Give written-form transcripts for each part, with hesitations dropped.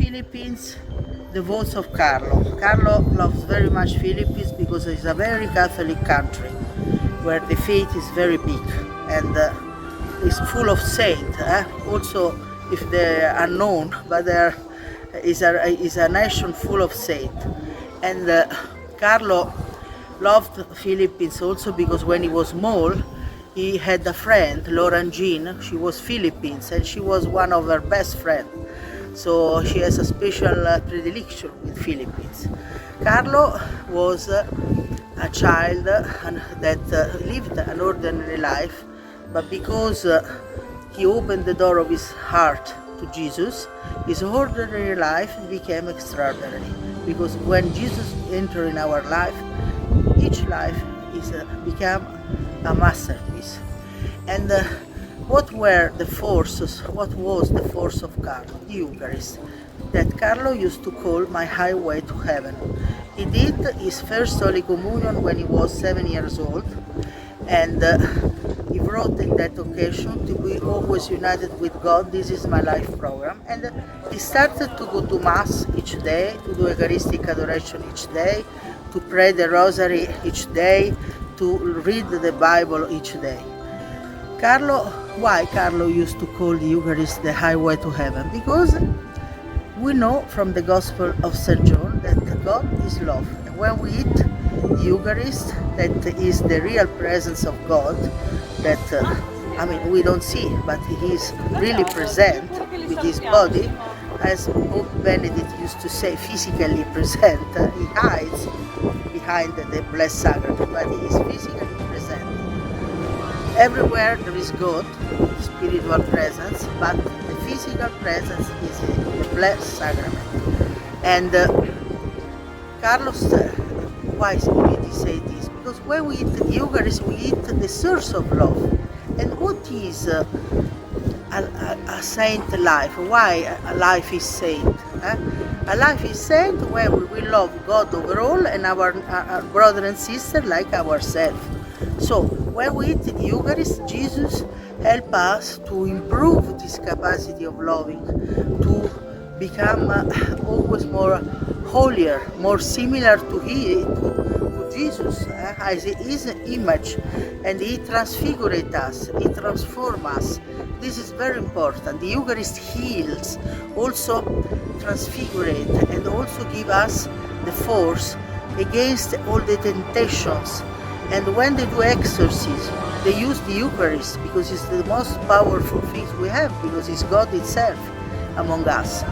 Philippines, the votes of Carlo. Carlo loves very much Philippines because it's a very Catholic country where the faith is very big and is full of saints. Also, if they are unknown, but there is a nation full of saints. And Carlo loved Philippines also because when he was small, he had a friend, Lauren Jean. She was Philippines and she was one of her best friends. So she has a special predilection with Philippines. Carlo was a child that lived an ordinary life, but because he opened the door of his heart to Jesus, his ordinary life became extraordinary. Because when Jesus entered in our life, each life is become a masterpiece. And what were the forces? What was the force of Carlo? The Eucharist, that Carlo used to call my highway to heaven. He did his first Holy Communion when he was 7 years old, and he wrote in that occasion to be always united with God. This is my life program. And he started to go to Mass each day, to do Eucharistic adoration each day, to pray the Rosary each day, to read the Bible each day. Why Carlo used to call the Eucharist the highway to heaven? Because we know from the Gospel of St. John that God is love. And when we eat the Eucharist, that is the real presence of God, that we don't see, but He is really present with His body, as Pope Benedict used to say, physically present. He hides behind the Blessed Sacrament, but He is physically present. Everywhere there is God, spiritual presence, but the physical presence is in the Blessed Sacrament. And Carlos, why did he say this? Because when we eat the Eucharist, we eat the source of love. And what is a saint life? Why a life is saint? A life is saint when we love God overall and our brother and sister like ourselves. So when we eat the Eucharist, Jesus helps us to improve this capacity of loving, to become always more holier, more similar to Jesus, as His image, and He transfigurates us, He transforms us. This is very important. The Eucharist heals, also transfigurates, and also gives us the force against all the temptations. And when they do exorcism, they use the Eucharist because it's the most powerful thing we have, because it's God itself among us.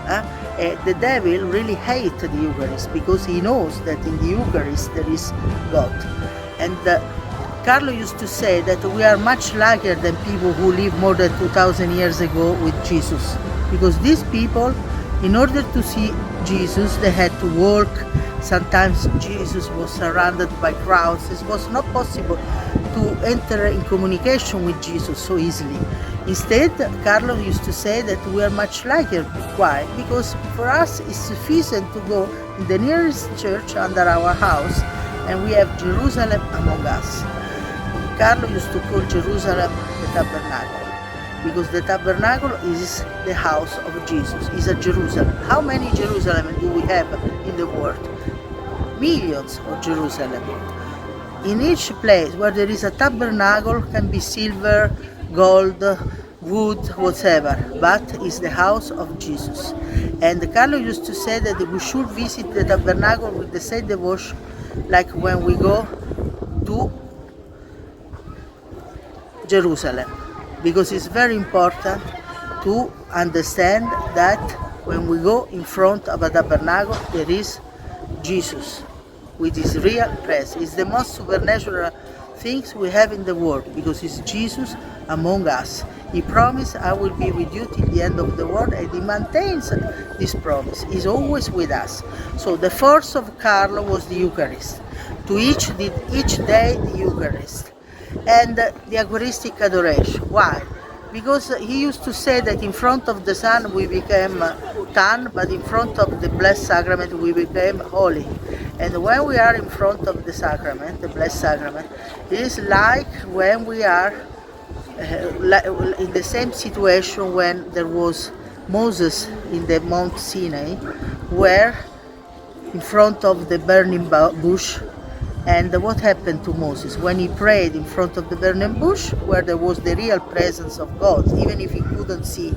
The devil really hates the Eucharist because he knows that in the Eucharist there is God. And Carlo used to say that we are much luckier than people who lived more than 2,000 years ago with Jesus, because these people, in order to see Jesus, they had to walk. Sometimes Jesus was surrounded by crowds. It was not possible to enter in communication with Jesus so easily. Instead, Carlo used to say that we are much luckier. Why? Because for us it's sufficient to go in the nearest church under our house and we have Jerusalem among us. Carlo used to call Jerusalem the tabernacle, because the tabernacle is the house of Jesus, is a Jerusalem. How many Jerusalem do we have in the world? Millions of Jerusalem. In each place where there is a tabernacle, can be silver, gold, wood, whatever, but it's the house of Jesus. And Carlo used to say that we should visit the tabernacle with the same devotion like when we go to Jerusalem, because it's very important to understand that when we go in front of a tabernacle, there is Jesus with His real presence. It's the most supernatural things we have in the world, because it's Jesus among us. He promised, I will be with you till the end of the world, and He maintains this promise. He's always with us. So the force of Carlo was the Eucharist. To each day the Eucharist. And the Eucharistic adoration. Why? Because he used to say that in front of the Son we became tan, but in front of the Blessed Sacrament we became holy. And when we are in front of the Sacrament, the Blessed Sacrament, it is like when we are in the same situation when there was Moses in the Mount Sinai were in front of the burning bush. And what happened to Moses when he prayed in front of the burning bush, where there was the real presence of God, even if he couldn't see?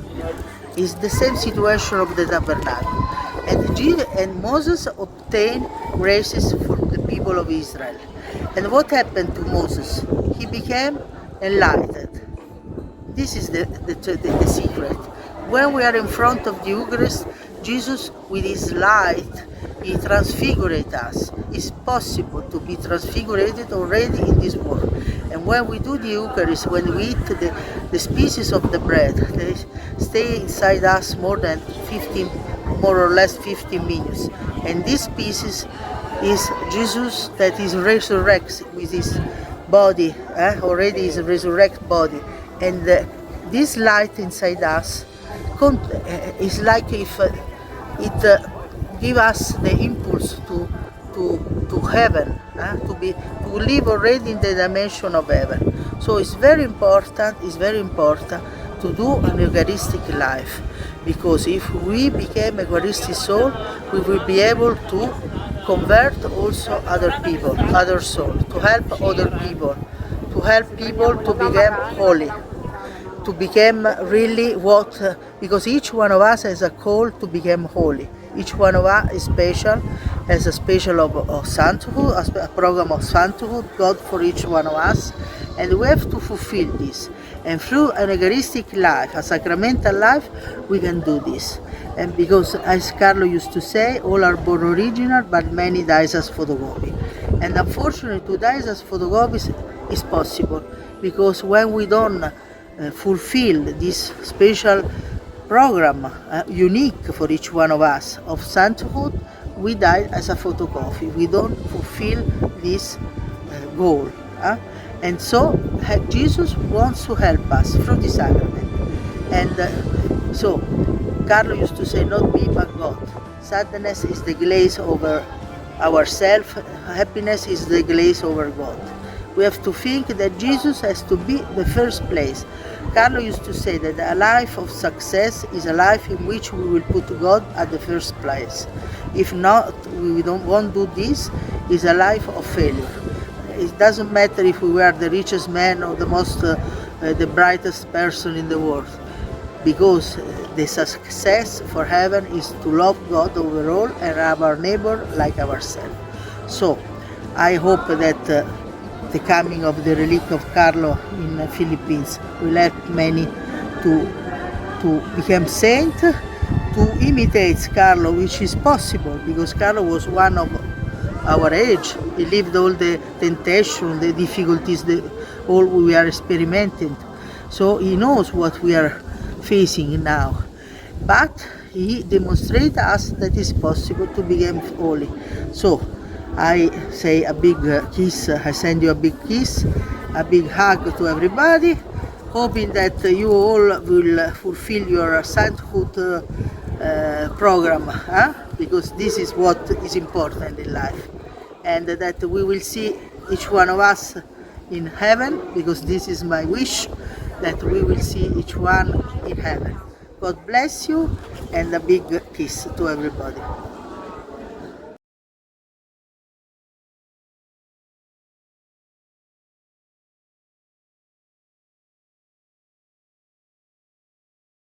It's the same situation of the tabernacle. And Moses obtained graces for the people of Israel. And what happened to Moses? He became enlightened. This is the secret. When we are in front of the Eucharist, Jesus, with his light, he transfigurates us. It's possible to be transfigured already in this world. And when we do the Eucharist, when we eat the species of the bread, they stay inside us more or less 15 minutes. And this species is Jesus that is resurrected with his body, already his resurrected body. And this light inside us is like if it gives us the impulse to heaven, to live already in the dimension of heaven. So it's very important to do an Eucharistic life, because if we become a Eucharistic soul, we will be able to convert also other people, other souls, to help other people, to become holy, to become really because each one of us has a call to become holy. Each one of us is special, has a special of sainthood, a program of sainthood, God for each one of us, and we have to fulfill this. And through an Eucharistic life, a sacramental life, we can do this. And because, as Carlo used to say, all are born original, but many dies as photocopy. And unfortunately, to die as photocopies is possible, because when we don't fulfill this special program, unique for each one of us, of sainthood, we die as a photocopy. We don't fulfill this goal. And so Jesus wants to help us through the sacrament. And so Carlo used to say, not me but God. Sadness is the glaze over ourselves, happiness is the glaze over God. We have to think that Jesus has to be the first place. Carlo used to say that a life of success is a life in which we will put God at the first place. If not, we won't do this, it's a life of failure. It doesn't matter if we were the richest man or the brightest person in the world, because the success for heaven is to love God overall and love our neighbor like ourselves. So I hope that the coming of the relic of Carlo in the Philippines will help many to become saint, to imitate Carlo, which is possible, because Carlo was one of our age. He lived all the temptation, the difficulties, all we are experimenting. So he knows what we are facing now. But he demonstrated us that it's possible to become holy. So I say a big kiss, I send you a big kiss, a big hug to everybody, hoping that you all will fulfill your sainthood program, because this is what is important in life. And that we will see each one of us in heaven, because this is my wish, that we will see each one in heaven. God bless you, and a big kiss to everybody.